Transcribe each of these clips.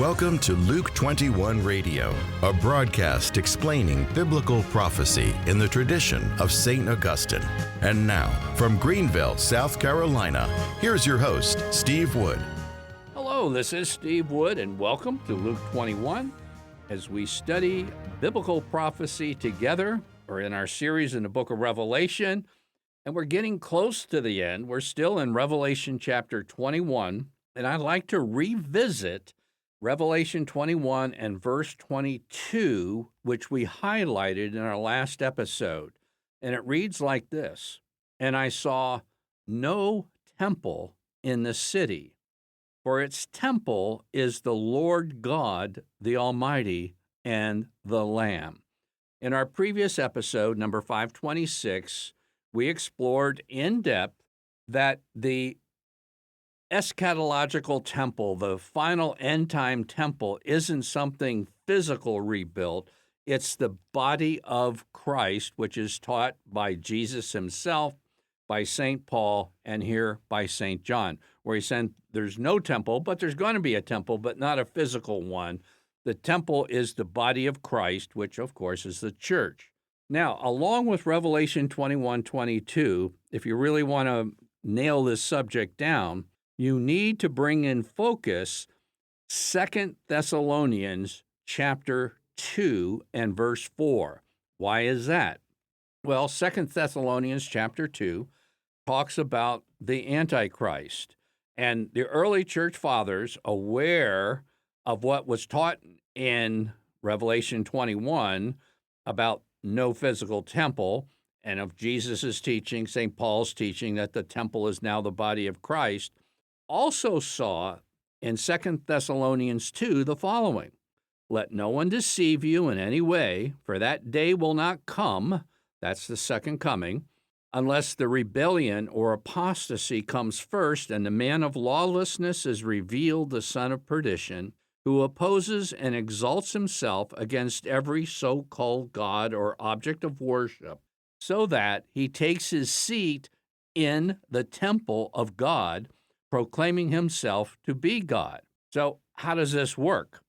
Welcome to Luke 21 Radio, a broadcast explaining biblical prophecy in the tradition of St. Augustine. And now, from Greenville, South Carolina, here's your host, Steve Wood. Hello, this is Steve Wood, and welcome to Luke 21 as we study biblical prophecy together. We're in our series in the book of Revelation, and we're getting close to the end. We're still in Revelation chapter 21, and I'd like to revisit Revelation 21 and verse 22, which we highlighted in our last episode. And it reads like this: "And I saw no temple in the city, for its temple is the Lord God, the Almighty, and the Lamb." In our previous episode, number 526, we explored in depth that the eschatological temple, the final end-time temple, isn't something physical rebuilt. It's the body of Christ, which is taught by Jesus himself, by St. Paul, and here by St. John, where he said there's no temple, but there's going to be a temple, but not a physical one. The temple is the body of Christ, which, of course, is the church. Now, along with Revelation 21:22, if you really want to nail this subject down, you need to bring in focus 2 Thessalonians chapter 2 and verse 4. Why is that? Well, 2 Thessalonians chapter 2 talks about the Antichrist. And the early church fathers, aware of what was taught in Revelation 21 about no physical temple, and of Jesus' teaching, St. Paul's teaching that the temple is now the body of Christ, also saw in 2 Thessalonians 2 the following: "Let no one deceive you in any way, for that day will not come," that's the second coming, "unless the rebellion or apostasy comes first, and the man of lawlessness is revealed, the son of perdition, who opposes and exalts himself against every so-called God or object of worship, so that he takes his seat in the temple of God, proclaiming himself to be God." So how does this work?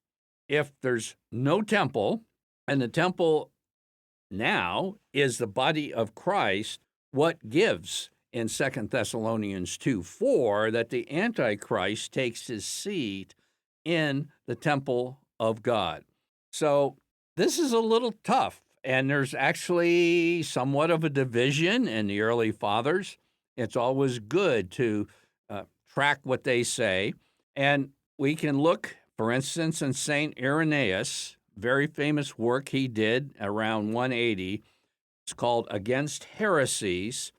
If there's no temple, and the temple now is the body of Christ, what gives in 2 Thessalonians 2:4 that the Antichrist takes his seat in the temple of God? So this is a little tough, and there's actually somewhat of a division in the early fathers. It's always good to track what they say. And we can look, for instance, in St. Irenaeus, very famous work he did around 180. It's called Against Heresies.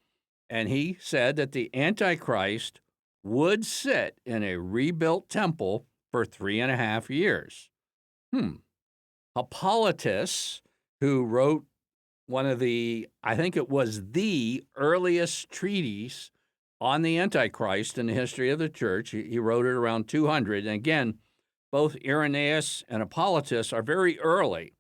And he said that the Antichrist would sit in a rebuilt temple for 3.5 years. Hippolytus, who wrote one of the, I think it was the earliest treatise on the Antichrist in the history of the church. He wrote it around 200. And again, both Irenaeus and Hippolytus are very early.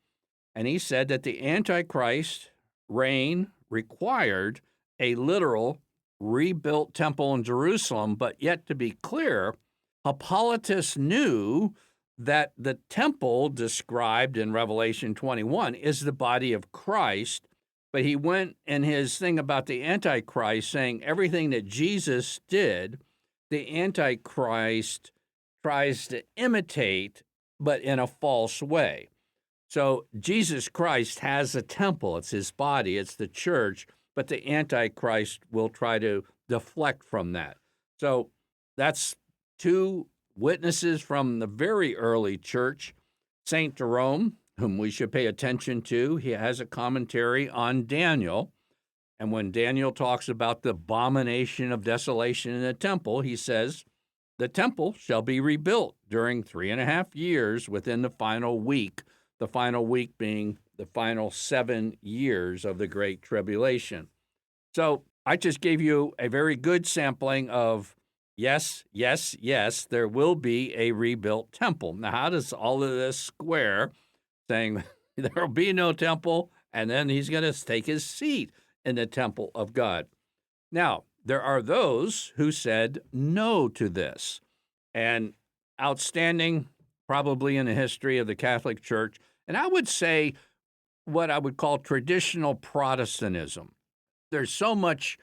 And he said that the Antichrist reign required a literal rebuilt temple in Jerusalem. But yet, to be clear, Hippolytus knew that the temple described in Revelation 21 is the body of Christ. But he went in his thing about the Antichrist saying everything that Jesus did, the Antichrist tries to imitate, but in a false way. So Jesus Christ has a temple. It's his body. It's the church. But the Antichrist will try to deflect from that. So that's two witnesses from the very early church. St. Jerome, whom we should pay attention to, he has a commentary on Daniel. And when Daniel talks about the abomination of desolation in the temple, he says, "The temple shall be rebuilt during 3.5 years within the final week being the final 7 years of the Great Tribulation." So I just gave you a very good sampling of yes, yes, yes, there will be a rebuilt temple. Now, how does all of this square, saying there will be no temple, and then he's going to take his seat in the temple of God? Now, there are those who said no to this. And outstanding probably in the history of the Catholic Church. And I would say what I would call traditional Protestantism. There's so much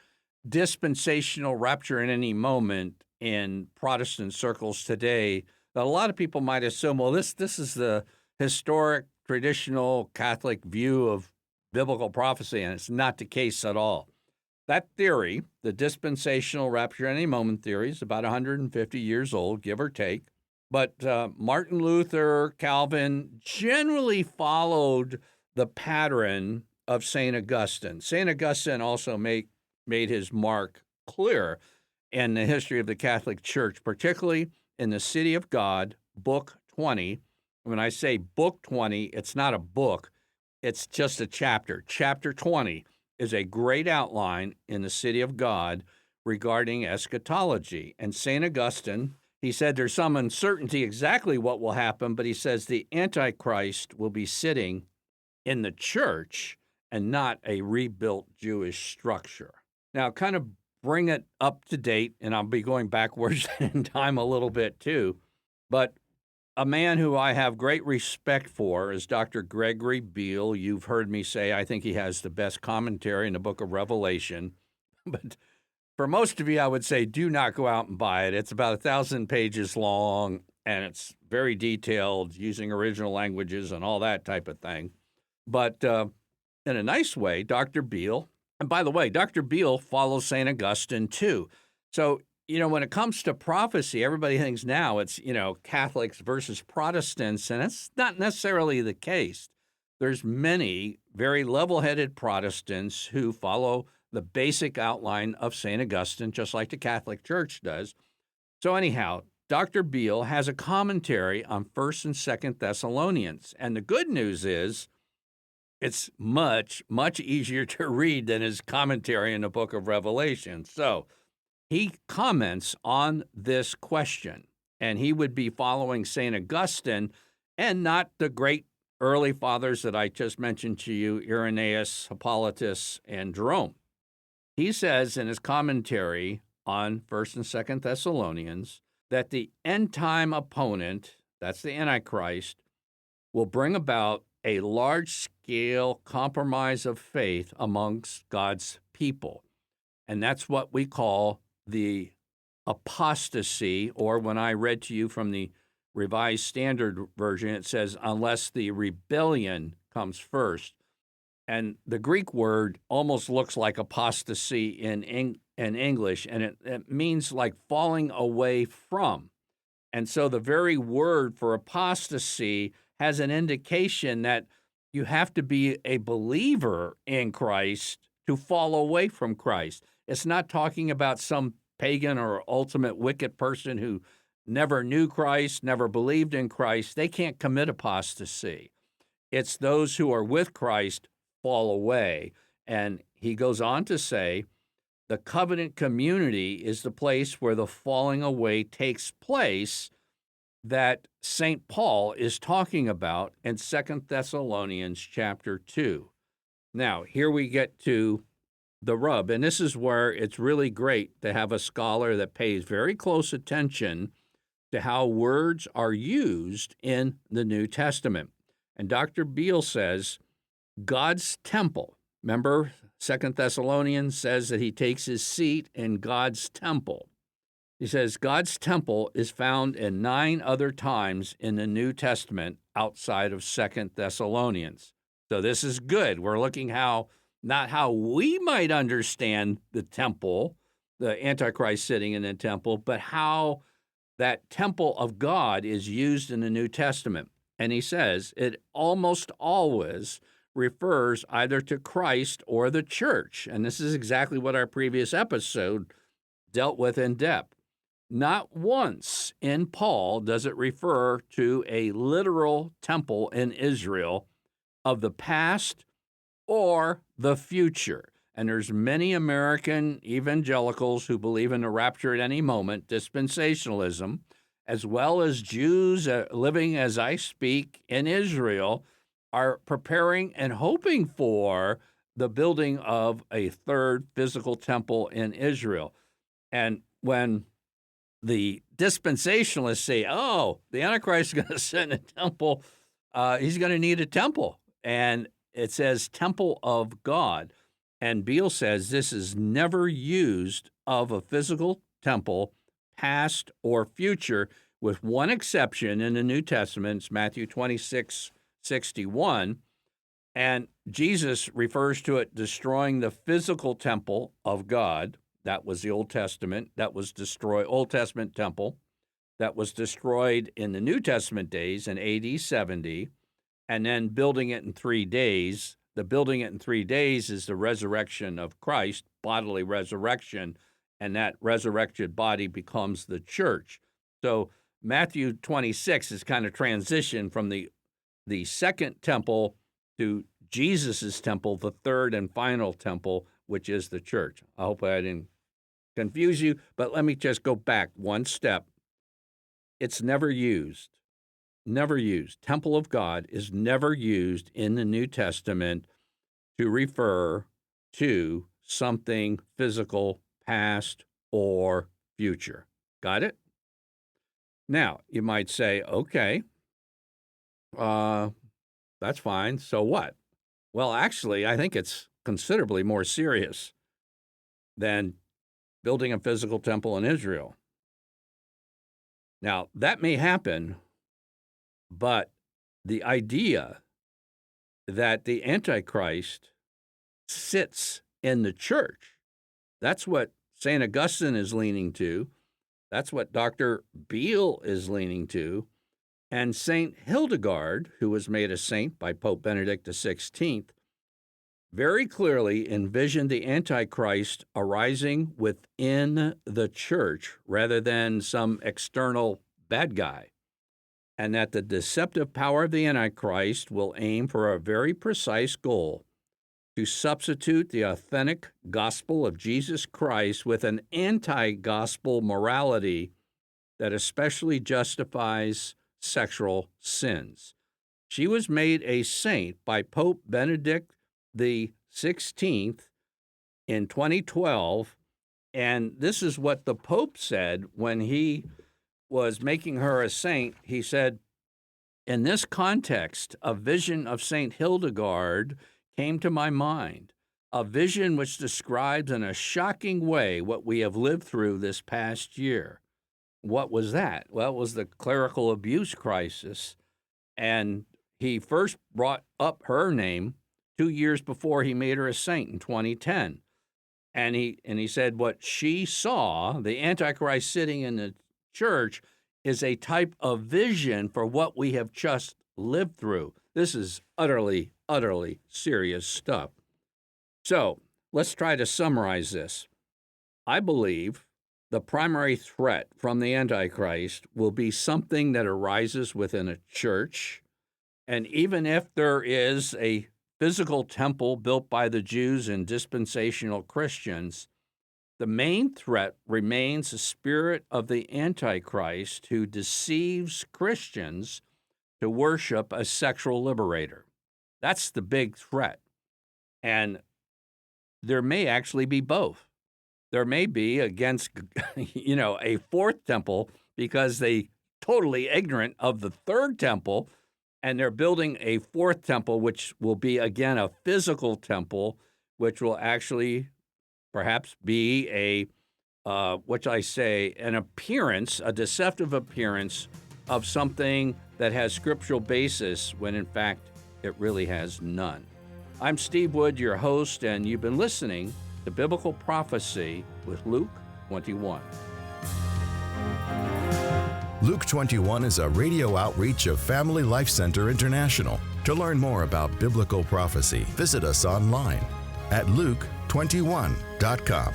dispensational rapture in any moment in Protestant circles today that a lot of people might assume, well, this is the historic, traditional Catholic view of biblical prophecy, and it's not the case at all. That theory, the dispensational rapture in any moment theory, is about 150 years old, give or take. But Martin Luther, Calvin generally followed the pattern of St. Augustine. St. Augustine also made his mark clear in the history of the Catholic Church, particularly in the City of God, Book 20. When I say Book 20, it's not a book, it's just a chapter. Chapter 20 is a great outline in the City of God regarding eschatology. And St. Augustine, he said there's some uncertainty exactly what will happen, but he says the Antichrist will be sitting in the church and not a rebuilt Jewish structure. Now, kind of bring it up to date, and I'll be going backwards in time a little bit too, but a man who I have great respect for is Dr. Gregory Beale. You've heard me say I think he has the best commentary in the book of Revelation, but for most of you, I would say do not go out and buy it. It's about 1,000 pages long, and it's very detailed, using original languages and all that type of thing. But in a nice way, Dr. Beale, and by the way, Dr. Beale follows St. Augustine too. So, when it comes to prophecy, everybody thinks now it's, Catholics versus Protestants, and that's not necessarily the case. There's many very level-headed Protestants who follow the basic outline of St. Augustine, just like the Catholic Church does. So anyhow, Dr. Beale has a commentary on 1st and 2nd Thessalonians, and the good news is it's much, much easier to read than his commentary in the book of Revelation. So he comments on this question, and he would be following St. Augustine and not the great early fathers that I just mentioned to you, Irenaeus, Hippolytus, and Jerome. He says in his commentary on 1st and 2nd Thessalonians that the end-time opponent, that's the Antichrist, will bring about a large-scale compromise of faith amongst God's people. And that's what we call the apostasy, or when I read to you from the Revised Standard Version, it says, unless the rebellion comes first. And the Greek word almost looks like apostasy in English, and it means like falling away from. And so the very word for apostasy has an indication that you have to be a believer in Christ to fall away from Christ. It's not talking about some pagan or ultimate wicked person who never knew Christ, never believed in Christ. They can't commit apostasy. It's those who are with Christ fall away. And he goes on to say, the covenant community is the place where the falling away takes place that St. Paul is talking about in 2 Thessalonians chapter 2. Now, here we get to the rub, and this is where it's really great to have a scholar that pays very close attention to how words are used in the New Testament. And Dr. Beale says, God's temple, remember 2 Thessalonians says that he takes his seat in God's temple. He says God's temple is found in 9 other times in the New Testament outside of 2 Thessalonians. So this is good. We're looking not how we might understand the temple, the Antichrist sitting in the temple, but how that temple of God is used in the New Testament. And he says it almost always refers either to Christ or the church. And this is exactly what our previous episode dealt with in depth. Not once in Paul does it refer to a literal temple in Israel of the past or the future. And there's many American evangelicals who believe in the rapture at any moment, dispensationalism, as well as Jews living as I speak in Israel, are preparing and hoping for the building of a third physical temple in Israel. And when the dispensationalists say, oh, the Antichrist is going to sit in a temple. He's going to need a temple. And it says temple of God. And Beale says this is never used of a physical temple, past or future, with one exception in the New Testament. It's Matthew 26:61. And Jesus refers to it destroying the physical temple of God. That was the Old Testament. That was destroyed, Old Testament temple. That was destroyed in the New Testament days in AD 70, and then building it in 3 days. The building it in 3 days is the resurrection of Christ, bodily resurrection, and that resurrected body becomes the church. So Matthew 26 is kind of transition from the second temple to Jesus's temple, the third and final temple, which is the church. I hope I didn't confuse you, but let me just go back one step. It's never used. Never used. Temple of God is never used in the New Testament to refer to something physical, past, or future. Got it? Now, you might say, okay, that's fine. So what? Well, actually, I think it's considerably more serious than building a physical temple in Israel. Now, that may happen, but the idea that the Antichrist sits in the church, that's what St. Augustine is leaning to. That's what Dr. Beale is leaning to. And St. Hildegard, who was made a saint by Pope Benedict XVI, very clearly envisioned the Antichrist arising within the church rather than some external bad guy, and that the deceptive power of the Antichrist will aim for a very precise goal: to substitute the authentic gospel of Jesus Christ with an anti-gospel morality that especially justifies sexual sins. She was made a saint by Pope Benedict the 16th in 2012, and this is what the Pope said when he was making her a saint. He said, in this context, a vision of St. Hildegard came to my mind, a vision which describes in a shocking way what we have lived through this past year. What was that? Well, it was the clerical abuse crisis, and he first brought up her name 2 years before he made her a saint in 2010. And he said what she saw, the Antichrist sitting in the church, is a type of vision for what we have just lived through. This is utterly, utterly serious stuff. So let's try to summarize this. I believe the primary threat from the Antichrist will be something that arises within a church. And even if there is a physical temple built by the Jews and dispensational Christians, the main threat remains the spirit of the Antichrist who deceives Christians to worship a sexual liberator. That's the big threat. And there may actually be both. There may be against, a fourth temple because they totally ignorant of the third temple, and they're building a fourth temple, which will be, again, a physical temple, which will actually perhaps be an appearance, a deceptive appearance of something that has scriptural basis when, in fact, it really has none. I'm Steve Wood, your host, and you've been listening to Biblical Prophecy with Luke 21. Luke 21 is a radio outreach of Family Life Center International. To learn more about biblical prophecy, visit us online at luke21.com.